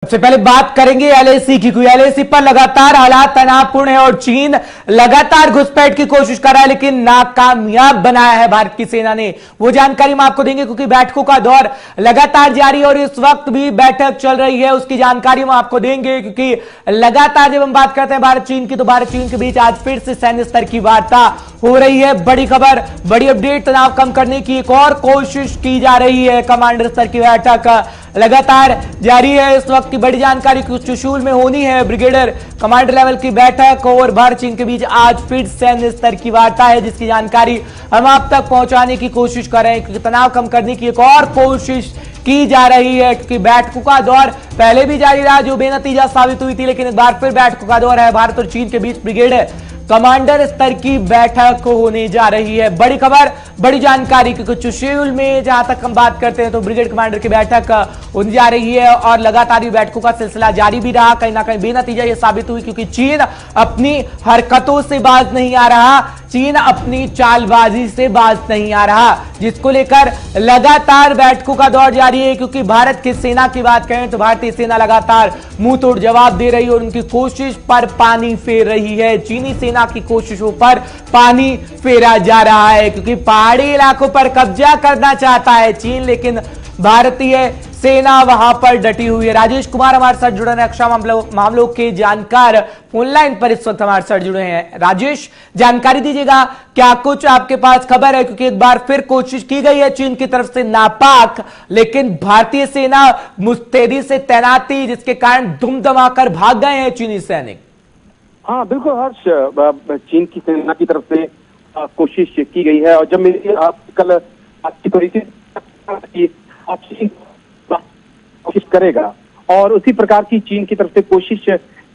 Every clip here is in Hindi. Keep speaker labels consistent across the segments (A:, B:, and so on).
A: सबसे पहले बात करेंगे एलएसी की। एलएसी पर लगातार हालात तनावपूर्ण है और चीन लगातार घुसपैठ की कोशिश कर रहा है, लेकिन नाकामयाब बनाया है भारत की सेना ने। वो जानकारी हम आपको देंगे क्योंकि बैठकों का दौर लगातार जारी है और इस वक्त भी बैठक चल रही है, उसकी जानकारी हम आपको देंगे। क्योंकि लगातार जब हम बात करते हैं भारत चीन की, तो भारत चीन के बीच आज फिर से सैन्य स्तर की वार्ता हो रही है। बड़ी खबर, बड़ी अपडेट, तनाव कम करने की एक और कोशिश की जा रही है। कमांडर स्तर की बैठक लगातार जारी है। इस वक्त की बड़ी जानकारी चुशूल में होनी है। ब्रिगेडियर कमांडर लेवल की बैठक और भारत चीन के बीच आज फिर सैन्य स्तर की वार्ता है, जिसकी जानकारी हम आप तक पहुंचाने की कोशिश कर रहे हैं। क्योंकि तनाव कम करने की एक और कोशिश की जा रही है, क्योंकि बैठकों का दौर पहले भी जारी रहा जो बेनतीजा साबित हुई थी, लेकिन एक बार फिर बैठकों का दौर है। भारत और चीन के बीच ब्रिगेडियर कमांडर स्तर की बैठक होने जा रही है। बड़ी खबर, बड़ी जानकारी, क्योंकि चुशूल में जहां तक हम बात करते हैं तो ब्रिगेड कमांडर की बैठक होने जा रही है और लगातार ये बैठकों का सिलसिला जारी भी रहा। कहीं ना कहीं बेनतीजा ये साबित हुई, क्योंकि चीन अपनी हरकतों से बाज नहीं आ रहा, चीन अपनी चालबाजी से बाज नहीं आ रहा, जिसको लेकर लगातार बैठकों का दौर जारी है। क्योंकि भारत की सेना की बात करें तो भारतीय सेना लगातार मुंह तोड़ जवाब दे रही है और उनकी कोशिश पर पानी फेर रही है। चीनी सेना की कोशिशों पर पानी फेरा जा रहा है, क्योंकि पहाड़ी इलाकों पर कब्जा करना चाहता है चीन, लेकिन भारतीय सेना वहां पर डटी हुई है। राजेश कुमार हमारे साथ जुड़े हैं, रक्षा मामलों के जानकार ऑनलाइन पर इस वक्त हमारे साथ जुड़े हैं। राजेश, जानकारी दीजिएगा, क्या कुछ आपके पास खबर है? क्योंकि एक बार फिर कोशिश की गई है चीन की तरफ से नापाक, लेकिन भारतीय सेना मुस्तैदी से तैनाती, जिसके कारण दुम दमाकर भाग गए हैं चीनी सैनिक।
B: हाँ बिल्कुल हर्ष, चीन की सेना की तरफ से कोशिश की गई है। और जब मेरी कल बातचीत हो रही थी, चीन कोशिश करेगा और उसी प्रकार की चीन की तरफ से कोशिश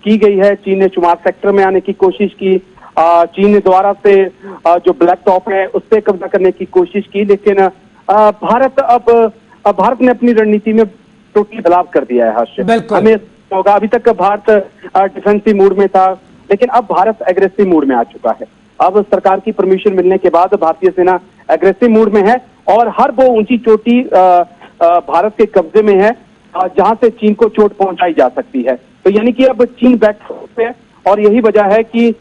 B: की गई है। चीन ने चुमार सेक्टर में आने की कोशिश की, चीन ने द्वारा से जो ब्लैक टॉप है उस पर कब्जा करने की कोशिश की, लेकिन भारत ने अपनी रणनीति में टोटली बदलाव कर दिया है। हर्ष, हमें होगा, अभी तक भारत डिफेंसिव मूड में था, लेकिन अब भारत एग्रेसिव मूड में आ चुका है। अब सरकार की परमिशन मिलने के बाद भारतीय सेना एग्रेसिव मूड में है और हर वो ऊंची चोटी भारत के कब्जे में है जहां से चीन को चोट पहुंचाई जा सकती है। तो यानी कि अब चीन बैठ है और यही वजह है कि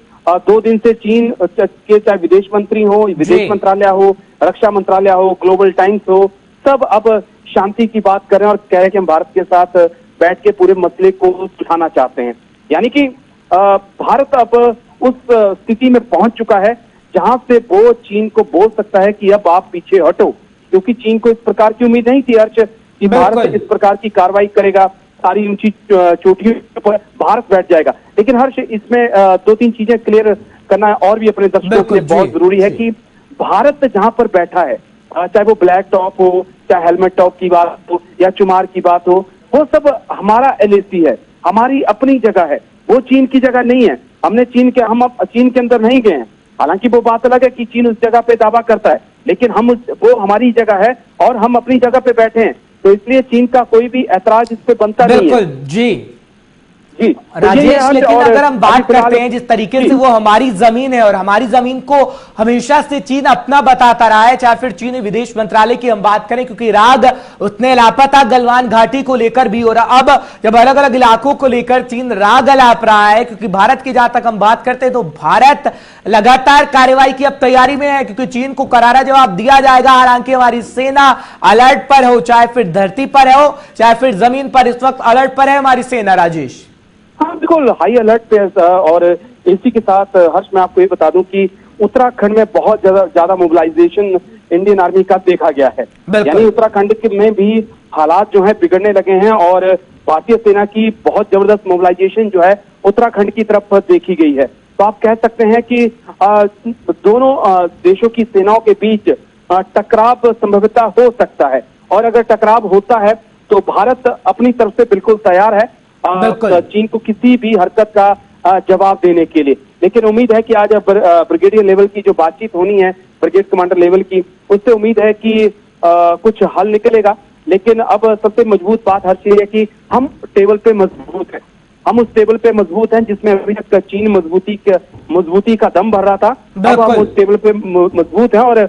B: 2 दिन से चीन के चाहे विदेश मंत्री हो, विदेश मंत्रालय हो, रक्षा मंत्रालय हो, ग्लोबल टाइम्स हो, सब अब शांति की बात कर रहे हैं और कह रहे हैं कि हम भारत के साथ बैठ के पूरे मसले को सुलझाना चाहते हैं। यानी कि भारत अब उस स्थिति में पहुंच चुका है जहां से वो चीन को बोल सकता है कि अब आप पीछे हटो, क्योंकि चीन को इस प्रकार की उम्मीद नहीं थी हर्ष कि भारत इस प्रकार की कार्रवाई करेगा, सारी ऊंची चोटियों पर भारत बैठ जाएगा। लेकिन हर्ष, इसमें 2-3 चीजें क्लियर करना और भी अपने दर्शकों के लिए बहुत जरूरी है कि भारत जहां पर बैठा है, चाहे वो ब्लैक टॉप हो, चाहे हेलमेट टॉप की बात हो या चुमार की बात हो, वो सब हमारा एलएसी है, हमारी अपनी जगह है, वो चीन की जगह नहीं है। हम चीन के अंदर नहीं गए हैं। हालांकि वो बात अलग है कि चीन उस जगह पे दावा करता है, लेकिन वो हमारी जगह है और हम अपनी जगह पे बैठे हैं, तो इसलिए चीन का कोई भी ऐतराज इस पे बनता नहीं है।
A: बिल्कुल जी
B: जी
A: राजेश, लेकिन अगर हम बात करते हैं जिस तरीके से वो हमारी जमीन है और हमारी जमीन को हमेशा से चीन अपना बताता रहा है, चाहे फिर चीनी विदेश मंत्रालय की हम बात करें, क्योंकि राग उतने लापता गलवान घाटी को लेकर भी हो रहा। अब जब अलग अलग इलाकों को लेकर चीन राग अलाप रहा है, क्योंकि भारत की जहां तक हम बात करते हैं तो भारत लगातार कार्रवाई की अब तैयारी में है, क्योंकि चीन को करारा जवाब दिया जाएगा। हालांकि हमारी सेना अलर्ट पर हो, चाहे फिर धरती पर हो, चाहे फिर जमीन पर, इस वक्त अलर्ट पर है हमारी सेना। राजेश,
B: हाँ बिल्कुल हाई अलर्ट पे, और इसी के साथ हर्ष मैं आपको ये बता दूं कि उत्तराखंड में बहुत ज्यादा मोबिलाइजेशन इंडियन आर्मी का देखा गया है। यानी उत्तराखंड में भी हालात जो है बिगड़ने लगे हैं और भारतीय सेना की बहुत जबरदस्त मोबिलाइजेशन जो है उत्तराखंड की तरफ देखी गई है। तो आप कह सकते हैं कि दोनों देशों की सेनाओं के बीच टकराव संभवतः हो सकता है, और अगर टकराव होता है तो भारत अपनी तरफ से बिल्कुल तैयार है चीन को किसी भी हरकत का जवाब देने के लिए। लेकिन उम्मीद है कि आज ब्रिगेडियर लेवल की जो बातचीत होनी है, ब्रिगेड कमांडर लेवल की, उससे उम्मीद है कि कुछ हल निकलेगा। लेकिन अब सबसे मजबूत बात हर चीज है कि हम टेबल पे मजबूत हैं, हम उस टेबल पे मजबूत हैं जिसमें अभी तक चीन मजबूती का दम भर रहा था। अब हम उस टेबल पे मजबूत हैं और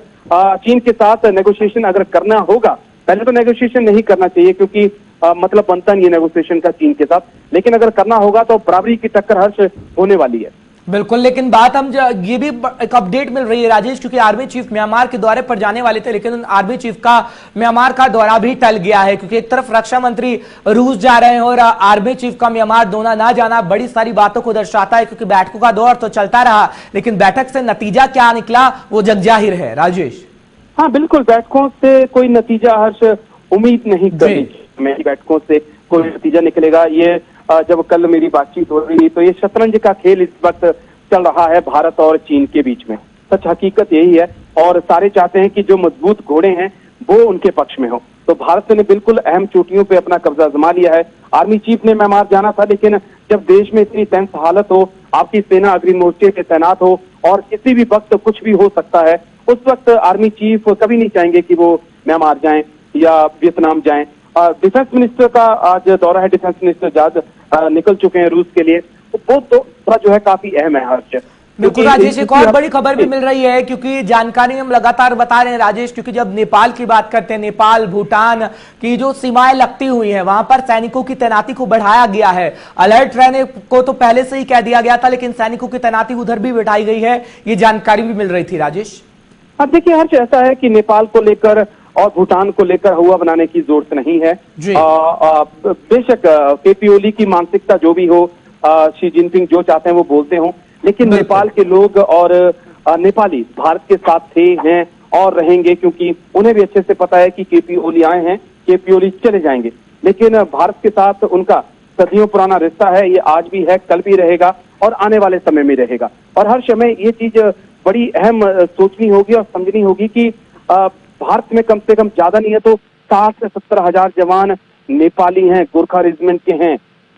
B: चीन के साथ नेगोशिएशन अगर करना होगा, पहले तो नेगोशिएशन नहीं करना चाहिए, क्योंकि मतलब बनता नहीं है नेगोशिएशन का चीन के साथ, लेकिन अगर करना होगा तो बराबरी की टक्कर हर्ष होने वाली है।
A: बिल्कुल, लेकिन बात हम ये भी एक अपडेट मिल रही है राजेश, क्योंकि आर्मी चीफ म्यांमार के दौरे पर जाने वाले थे, लेकिन आर्मी चीफ का म्यांमार का दौरा भी टल गया है, क्योंकि एक तरफ रक्षा मंत्री रूस जा रहे हैं और आर्मी चीफ का म्यांमार दोनों ना जाना बड़ी सारी बातों को दर्शाता है, क्योंकि बैठकों का दौर तो चलता रहा, लेकिन बैठक से नतीजा क्या निकला वो जगजाहिर है। राजेश,
B: हाँ बिल्कुल, बैठकों से कोई नतीजा हर्ष उम्मीद नहीं करनी, मेरी बैठकों से कोई नतीजा निकलेगा। ये जब कल मेरी बातचीत हो रही तो ये शतरंज का खेल इस वक्त चल रहा है भारत और चीन के बीच में। सच हकीकत यही है और सारे चाहते हैं कि जो मजबूत घोड़े हैं वो उनके पक्ष में हो। तो भारत ने बिल्कुल अहम चोटियों पे अपना कब्जा जमा लिया है। आर्मी चीफ ने म्यांमार जाना था, लेकिन जब देश में इतनी टेंस हालत हो, आपकी सेना अग्रिम मोर्चे पे तैनात हो और किसी भी वक्त कुछ भी हो सकता है, उस वक्त आर्मी चीफ कभी नहीं चाहेंगे कि वो म्यांमार जाएं या वियतनाम जाएं। डिफेंस मिनिस्टर का आज दौरा है, डिफेंस मिनिस्टर जहाज निकल चुके हैं रूस के लिए, तो वो दौरा जो है काफी अहम है हर्ष।
A: बिल्कुल राजेश, एक और बड़ी खबर भी मिल रही है, क्योंकि जानकारी हम लगातार बता रहे हैं राजेश, क्योंकि जब नेपाल की बात करते हैं, नेपाल भूटान की जो सीमाएं लगती हुई हैं वहां पर सैनिकों की तैनाती को बढ़ाया गया है। अलर्ट रहने को तो पहले से ही कह दिया गया था, लेकिन सैनिकों की तैनाती उधर भी बिठाई गई है, ये जानकारी भी मिल रही थी राजेश।
B: अब देखिए हर्ष, ऐसा है कि नेपाल को लेकर और भूटान को लेकर हुआ बनाने की जरूरत नहीं है। बेशक केपी ओली की मानसिकता जो भी हो, शी जिनपिंग जो चाहते हैं वो बोलते हो, लेकिन नेपाल के लोग और नेपाली भारत के साथ थे, हैं और रहेंगे, क्योंकि उन्हें भी अच्छे से पता है कि केपी ओली आए हैं, केपी ओली चले जाएंगे, लेकिन भारत के साथ उनका सदियों पुराना रिश्ता है। ये आज भी है, कल भी रहेगा और आने वाले समय में रहेगा। और हर समय ये चीज बड़ी अहम सोचनी होगी और समझनी होगी कि भारत में कम से कम ज्यादा नहीं है तो 60 से 70 हजार जवान नेपाली हैं, गोरखा रेजिमेंट के हैं,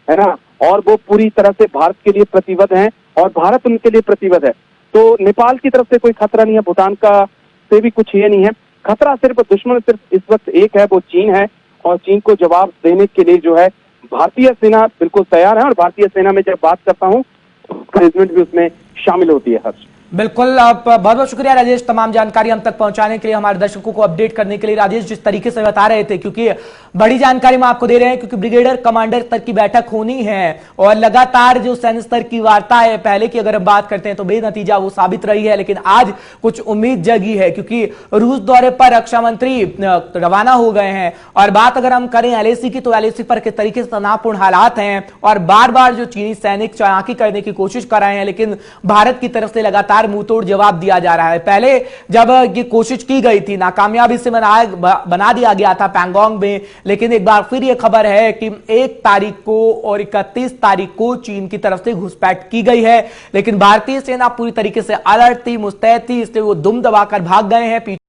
B: है ना, और वो पूरी तरह से भारत के लिए प्रतिबद्ध हैं और भारत उनके लिए प्रतिबद्ध है। तो नेपाल की तरफ से कोई खतरा नहीं है, भूटान का से भी कुछ ये नहीं है। खतरा सिर्फ दुश्मन सिर्फ इस वक्त एक है, वो चीन है, और चीन को जवाब देने के लिए जो है भारतीय सेना बिल्कुल तैयार है। और भारतीय सेना में जब बात करता हूँ तो रेजिमेंट भी उसमें शामिल होती है हर्ष।
A: बिल्कुल, आप बहुत बहुत शुक्रिया राजेश, तमाम जानकारी हम तक पहुंचाने के लिए, हमारे दर्शकों को अपडेट करने के लिए। राजेश जिस तरीके से बता रहे थे, क्योंकि बड़ी जानकारी हम आपको दे रहे हैं, क्योंकि ब्रिगेडियर कमांडर स्तर की बैठक होनी है और लगातार जो सैन्य स्तर की वार्ता है पहले की अगर हम बात करते हैं तो बेनतीजा वो साबित रही है, लेकिन आज कुछ उम्मीद जगी है, क्योंकि रूस दौरे पर रक्षा मंत्री रवाना हो गए हैं। और बात अगर हम करें एलएसी की, तो एलएसी पर किस तरीके से तनावपूर्ण हालात हैं और बार बार जो चीनी सैनिक चालाकी करने की कोशिश कर रहे हैं, लेकिन भारत की तरफ से लगातार मुंहतोड़ जवाब दिया जा रहा है। पहले जब ये कोशिश की गई थी, नाकामयाबी से बना दिया गया था पैंगोंग में, लेकिन एक बार फिर ये खबर है कि 1 तारीख को और 31 तारीख को चीन की तरफ से घुसपैठ की गई है, लेकिन भारतीय सेना पूरी तरीके से अलर्ट थी, मुस्तैद थी, इसलिए वो दुम दबाकर भाग गए हैं।